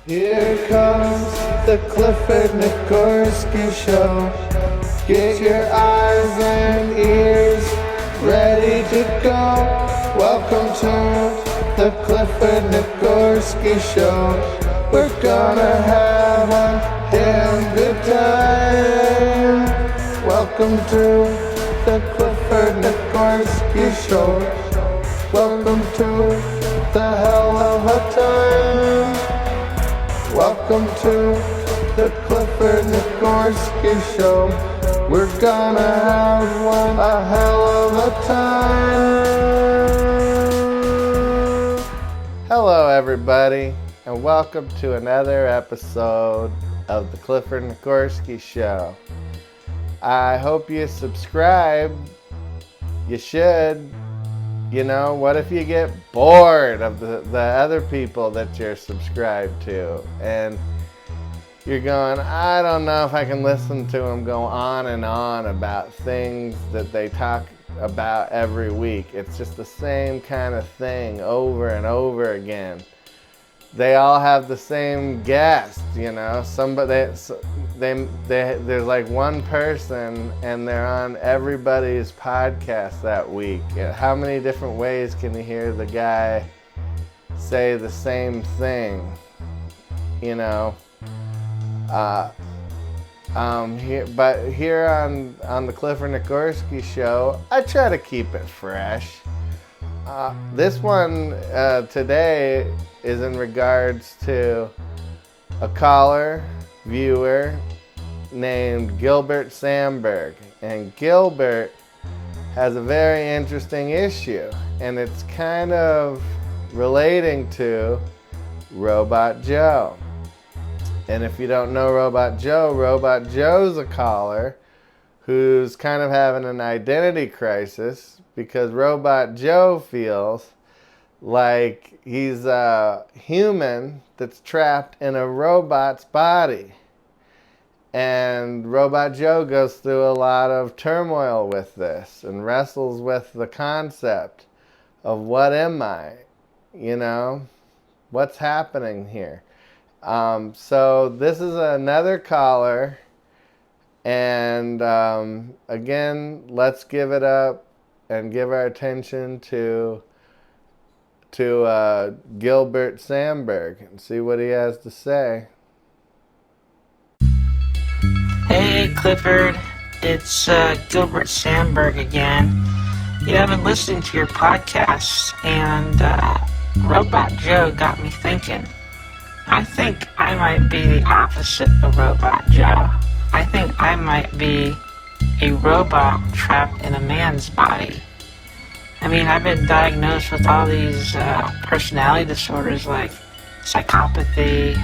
Here comes the Clifford Nicgorski Show. Get your eyes and ears ready to go. Welcome to the Clifford Nicgorski Show. We're gonna have a damn good time. Welcome to the Clifford Nicgorski Show. Welcome to the hell of a time. Welcome to the Clifford Nicgorski Show. We're gonna have a hell of a time. Hello everybody, and welcome to another episode of the Clifford Nicgorski Show. I hope you subscribe. You should. You know, what if you get bored of the other people that you're subscribed to and you're going, I don't know if I can listen to them go on and on about things that they talk about every week. It's just the same kind of thing over and over again. They all have the same guest, you know. There's like one person and they're on everybody's podcast that week. How many different ways can you hear the guy say the same thing? You know. Here on the Clifford Nicgorski Show, I try to keep it fresh. This one today is in regards to a caller, viewer named Gilbert Sandberg. And Gilbert has a very interesting issue, and it's kind of relating to Robot Joe. And if you don't know Robot Joe's a caller who's kind of having an identity crisis because Robot Joe feels like he's a human that's trapped in a robot's body. And Robot Joe goes through a lot of turmoil with this and wrestles with the concept of what am I? You know, what's happening here? So this is another caller, and again, let's give it up and give our attention to Gilbert Sandberg and see what he has to say. Hey Clifford, it's Gilbert Sandberg again. You know, I've been listening to your podcast, and Robot Joe got me thinking. I think I might be the opposite of Robot Joe. I think I might be a robot trapped in a man's body. I mean, I've been diagnosed with all these personality disorders like psychopathy,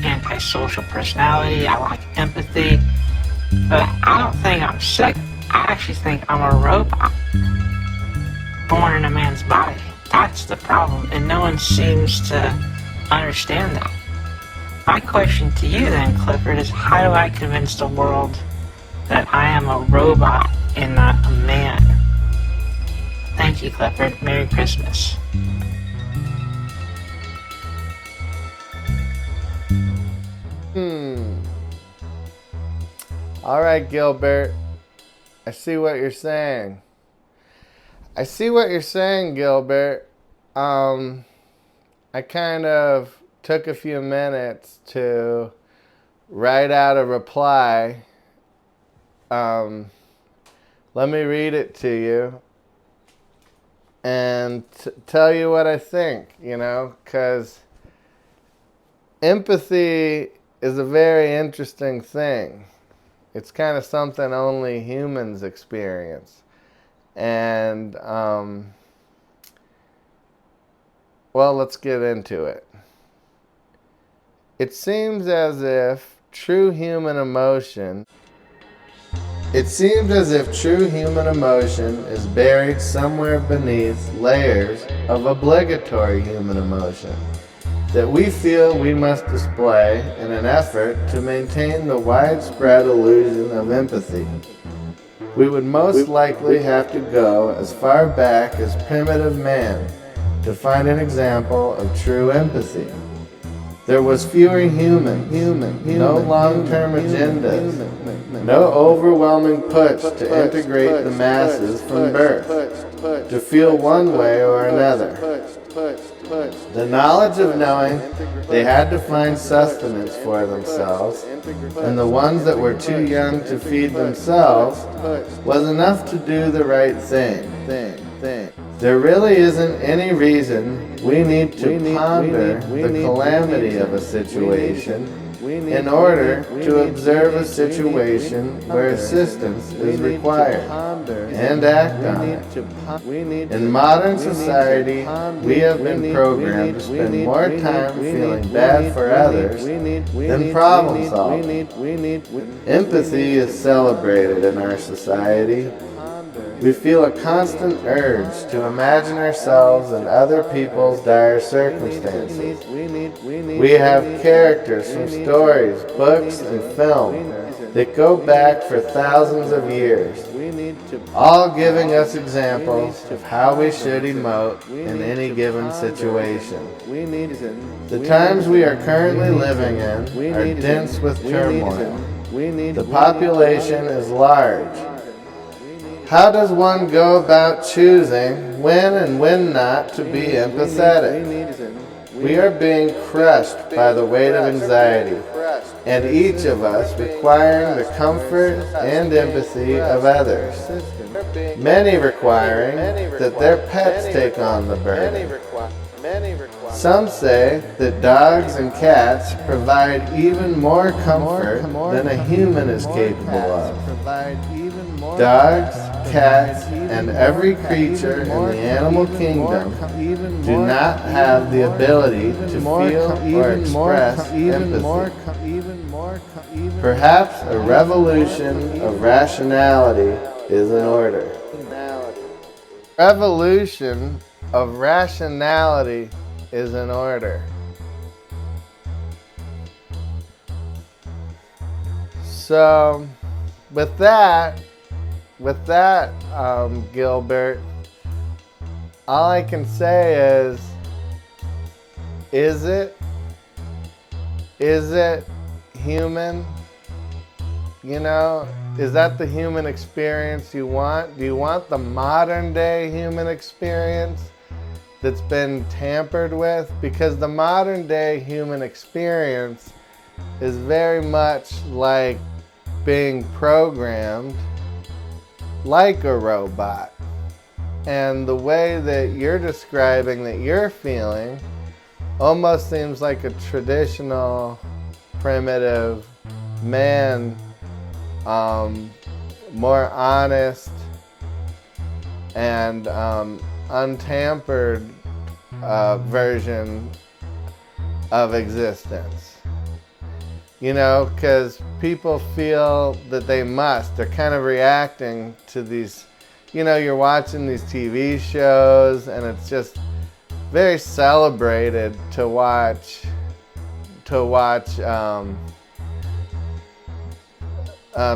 antisocial personality, I lack empathy, but I don't think I'm sick. I actually think I'm a robot born in a man's body. That's the problem, and no one seems to understand that. My question to you then, Clifford, is how do I convince the world that I am a robot and not a man? Thank you, Clifford. Merry Christmas. All right, Gilbert. I see what you're saying. Gilbert. I kind of took a few minutes to write out a reply. Let me read it to you and tell you what I think, you know, because empathy is a very interesting thing. It's kind of something only humans experience. And, well, let's get into it. It seems as if true human emotion is buried somewhere beneath layers of obligatory human emotion that we feel we must display in an effort to maintain the widespread illusion of empathy. We would most likely have to go as far back as primitive man to find an example of true empathy. There was fewer humans, no long-term agendas, no overwhelming push to integrate the masses from birth, to feel one way or another. The knowledge of knowing they had to find sustenance for themselves, and the ones that were too young to feed themselves, was enough to do the right thing. There really isn't any reason we need to ponder the calamity of a situation in order to observe a situation where assistance is required and act on it. In modern society, we have been programmed to spend more time feeling bad for others than problem solving. Empathy is celebrated in our society. We feel a constant urge to imagine ourselves in other people's dire circumstances. We have characters from stories, books, and film that go back for thousands of years, all giving us examples of how we should emote in any given situation. The times we are currently living in are dense with turmoil. The population is large. How does one go about choosing when and when not to be empathetic? We are being crushed by the weight of anxiety, and each of us requiring the comfort and empathy of others. Many requiring that their pets take on the burden. Some say that dogs and cats provide even more comfort than a human is capable of. Dogs, cats, and every creature in the animal kingdom do not have the ability to feel or express empathy. Perhaps a revolution of rationality is in order. Revolution of rationality is in order. So, with that, Gilbert, all I can say is it human? You know, is that the human experience you want? Do you want the modern day human experience that's been tampered with? Because the modern day human experience is very much like being programmed like a robot. And the way that you're describing that you're feeling almost seems like a traditional, primitive man, more honest and untampered version of existence. You know, because people feel that they must. They're kind of reacting to these, you know, you're watching these TV shows and it's just very celebrated to watch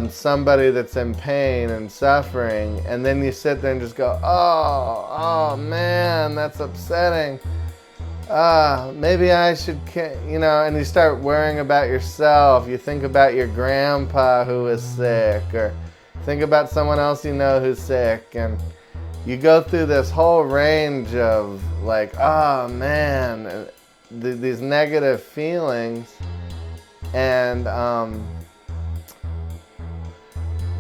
somebody that's in pain and suffering, and then you sit there and just go, oh man, that's upsetting. Maybe I should, you know, and you start worrying about yourself. You think about your grandpa who is sick, or think about someone else you know who's sick, and you go through this whole range of like, oh man, these negative feelings. And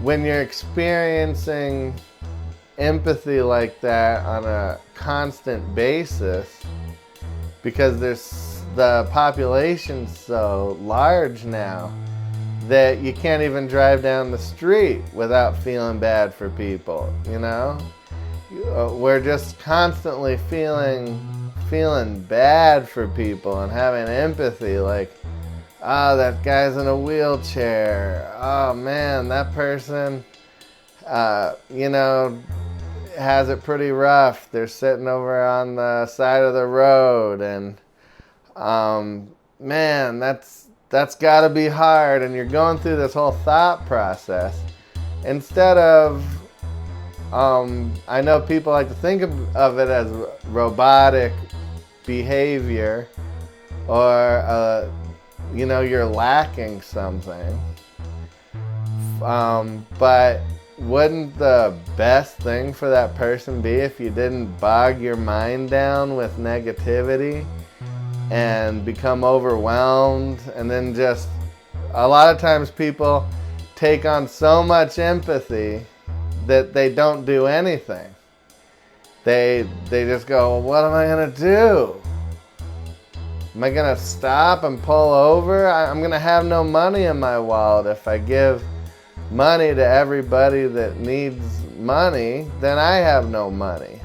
when you're experiencing empathy like that on a constant basis, because the population's so large now that you can't even drive down the street without feeling bad for people, you know? We're just constantly feeling bad for people and having empathy, like, oh, that guy's in a wheelchair. Oh man, that person, you know, has it pretty rough. They're sitting over on the side of the road, and man, that's got to be hard. And you're going through this whole thought process instead of, I know people like to think of it as robotic behavior, or you're lacking something. But wouldn't the best thing for that person be if you didn't bog your mind down with negativity and become overwhelmed? And then just a lot of times people take on so much empathy that they don't do anything. They just go, well, what am I going to do? Am I going to stop and pull over? I'm going to have no money in my wallet. If I give money to everybody that needs money, then I have no money.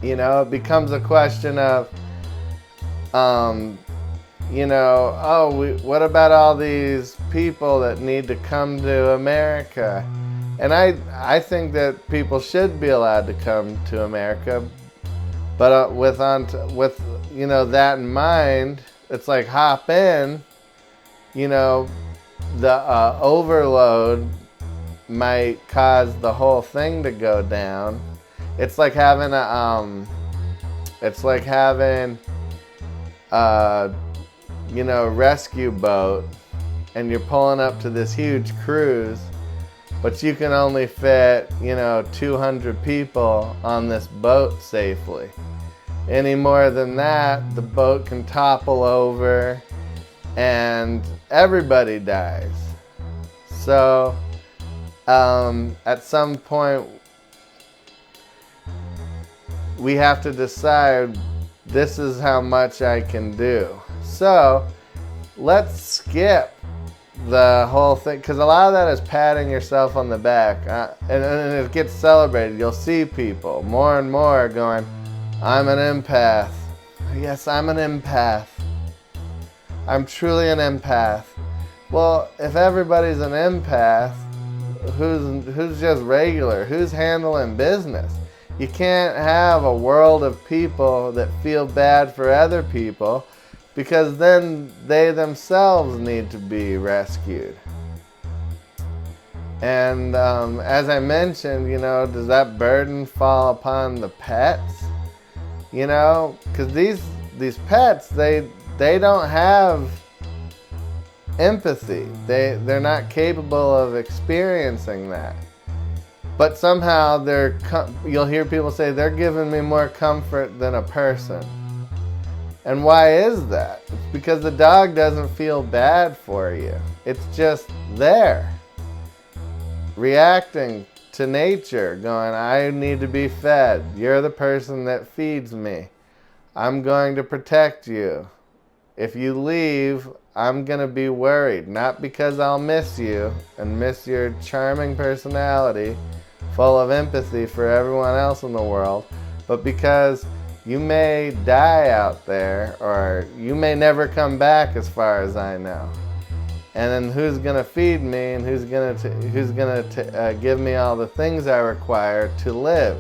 It becomes a question of, what about all these people that need to come to America? And I think that people should be allowed to come to America, but with that in mind, it's like hop in. The overload might cause the whole thing to go down. It's like having a rescue boat, and you're pulling up to this huge cruise, but you can only fit 200 people on this boat safely. Any more than that, the boat can topple over and everybody dies. So at some point we have to decide, this is how much I can do. So let's skip the whole thing, because a lot of that is patting yourself on the back, and it gets celebrated. You'll see people more and more going, I'm an empath. Yes, I'm an empath. I'm truly an empath. Well, if everybody's an empath, who's just regular? Who's handling business? You can't have a world of people that feel bad for other people, because then they themselves need to be rescued. And as I mentioned, does that burden fall upon the pets? Because these pets, they don't have empathy. They're not capable of experiencing that. But somehow you'll hear people say, they're giving me more comfort than a person. And why is that? It's because the dog doesn't feel bad for you. It's just there, reacting to nature, going, I need to be fed. You're the person that feeds me. I'm going to protect you. If you leave, I'm going to be worried. Not because I'll miss you and miss your charming personality, full of empathy for everyone else in the world, but because you may die out there, or you may never come back, as far as I know. And then who's gonna feed me, and who's gonna give me all the things I require to live?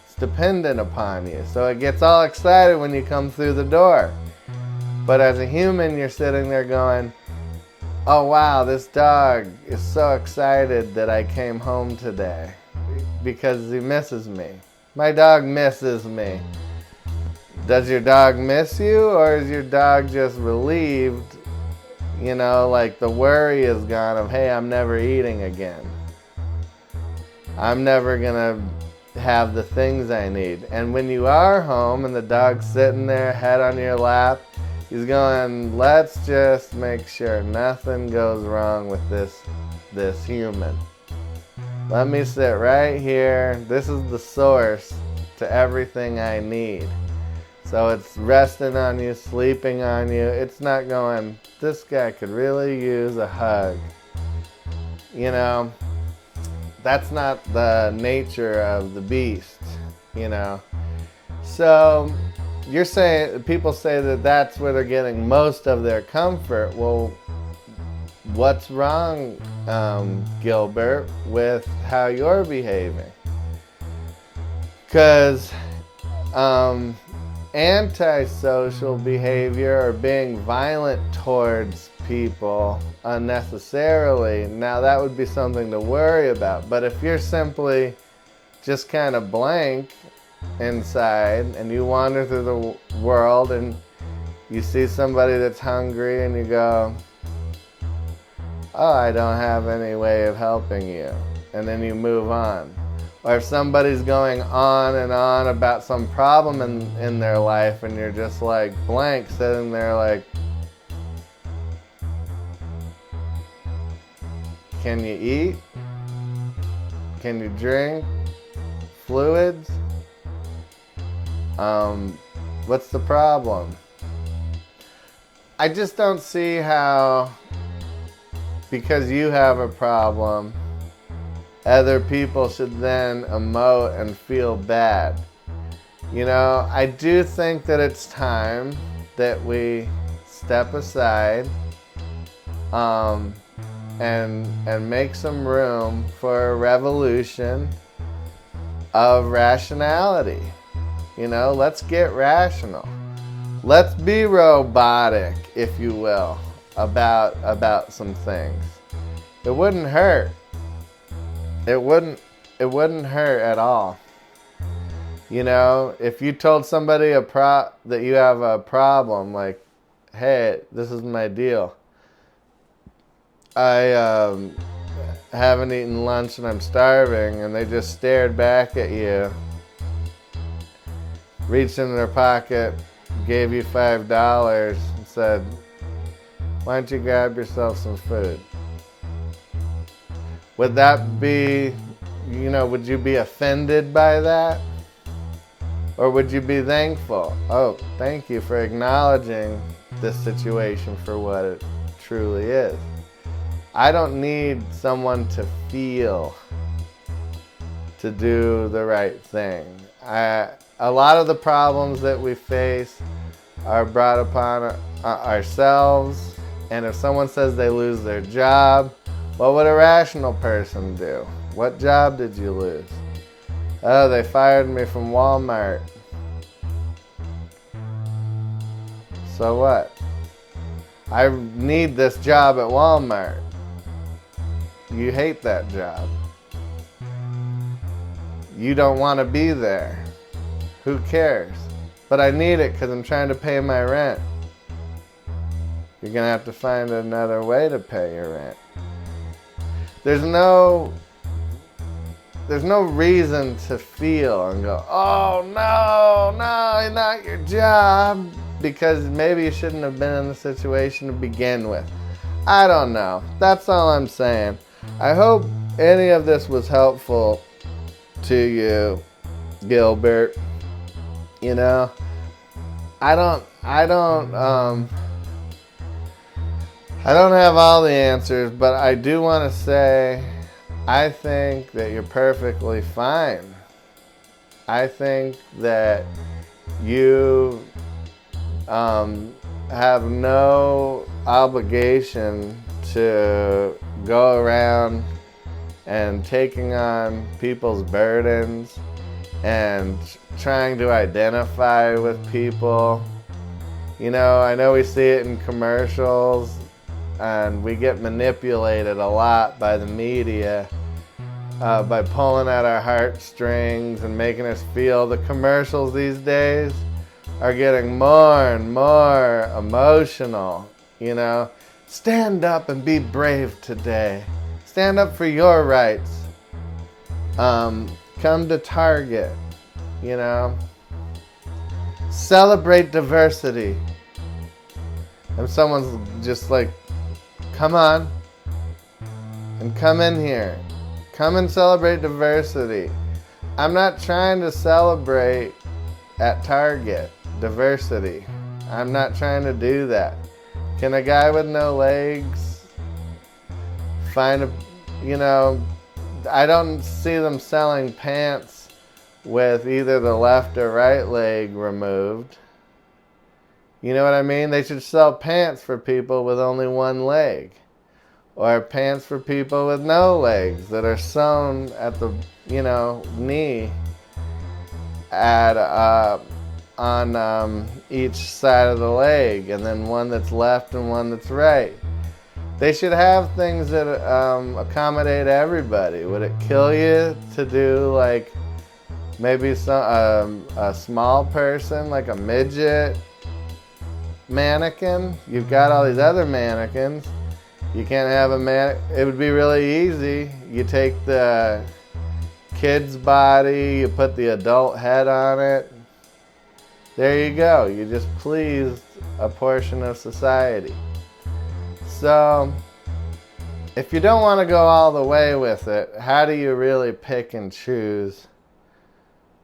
It's dependent upon you. So it gets all excited when you come through the door. But as a human, you're sitting there going, oh wow, this dog is so excited that I came home today because he misses me. My dog misses me. Does your dog miss you, or is your dog just relieved? Like the worry is gone of, hey, I'm never eating again. I'm never gonna have the things I need. And when you are home and the dog's sitting there, head on your lap, he's going, let's just make sure nothing goes wrong with this human. Let me sit right here. This is the source to everything I need. So it's resting on you, sleeping on you. It's not going, this guy could really use a hug. That's not the nature of the beast, So you're saying, people say that that's where they're getting most of their comfort. Well, what's wrong, Gilbert, with how you're behaving? Because antisocial behavior, or being violent towards people unnecessarily, now that would be something to worry about. But if you're simply just kind of blank inside, and you wander through the world and You see somebody that's hungry and you go, oh, I don't have any way of helping you. And then you move on. Or if somebody's going on and on about some problem in their life and you're just like blank, sitting there like, can you eat? Can you drink? Fluids? What's the problem? I just don't see how, because you have a problem, other people should then emote and feel bad. You know, I do think that it's time that we step aside and make some room for a revolution of rationality. You know, let's get rational. Let's be robotic, if you will, about some things. It wouldn't hurt. It wouldn't hurt at all. You know, if you told somebody that you have a problem, like, hey, this is my deal. I haven't eaten lunch and I'm starving, and they just stared back at you, reached in their pocket, gave you $5 and said, why don't you grab yourself some food? Would that be, you know, would you be offended by that? Or would you be thankful? Oh, thank you for acknowledging this situation for what it truly is. I don't need someone to feel to do the right thing. A lot of the problems that we face are brought upon ourselves, and if someone says they lose their job, what would a rational person do? What job did you lose? Oh, they fired me from Walmart. So what? I need this job at Walmart. You hate that job. You don't want to be there. Who cares? But I need it because I'm trying to pay my rent. You're going to have to find another way to pay your rent. There's no reason to feel and go, oh no, not your job, because maybe you shouldn't have been in the situation to begin with. I don't know. That's all I'm saying. I hope any of this was helpful to you, Gilbert. You know, I don't have all the answers, but I do want to say I think that you're perfectly fine. I think that you have no obligation to go around and taking on people's burdens and trying to identify with people. You know, I know we see it in commercials, and we get manipulated a lot by the media by pulling at our heartstrings and making us feel. The commercials these days are getting more and more emotional. You know, stand up and be brave today. Stand up for your rights. Come to Target. You know, celebrate diversity. And someone's just like, come on and come in here. Come and celebrate diversity. I'm not trying to celebrate at Target diversity. I'm not trying to do that. Can a guy with no legs find a, you know, I don't see them selling pants with either the left or right leg removed. You know what I mean? They should sell pants for people with only one leg. Or pants for people with no legs that are sewn at the, you know, knee at on each side of the leg, and then one that's left and one that's right. They should have things that accommodate everybody. Would it kill you to do like maybe a small person, like a midget, mannequin. You've got all these other mannequins. You can't have a man. It would be really easy. You take the kid's body, you put the adult head on it. There you go. You just pleased a portion of society. So, if you don't want to go all the way with it, how do you really pick and choose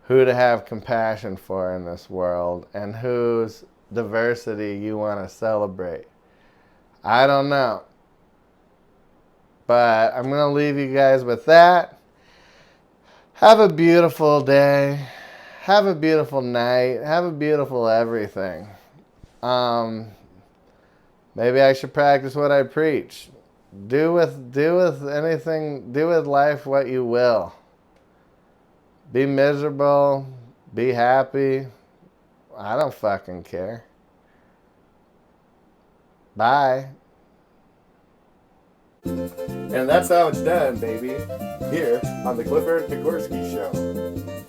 who to have compassion for in this world and whose diversity you want to celebrate? I don't know. But I'm going to leave you guys with that. Have a beautiful day. Have a beautiful night. Have a beautiful everything. Maybe I should practice what I preach. Do with life what you will. Be miserable. Be happy. I don't fucking care. Bye. And that's how it's done, baby. Here on the Clifford Nicgorski Show.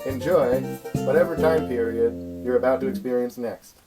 Enjoy whatever time period you're about to experience next.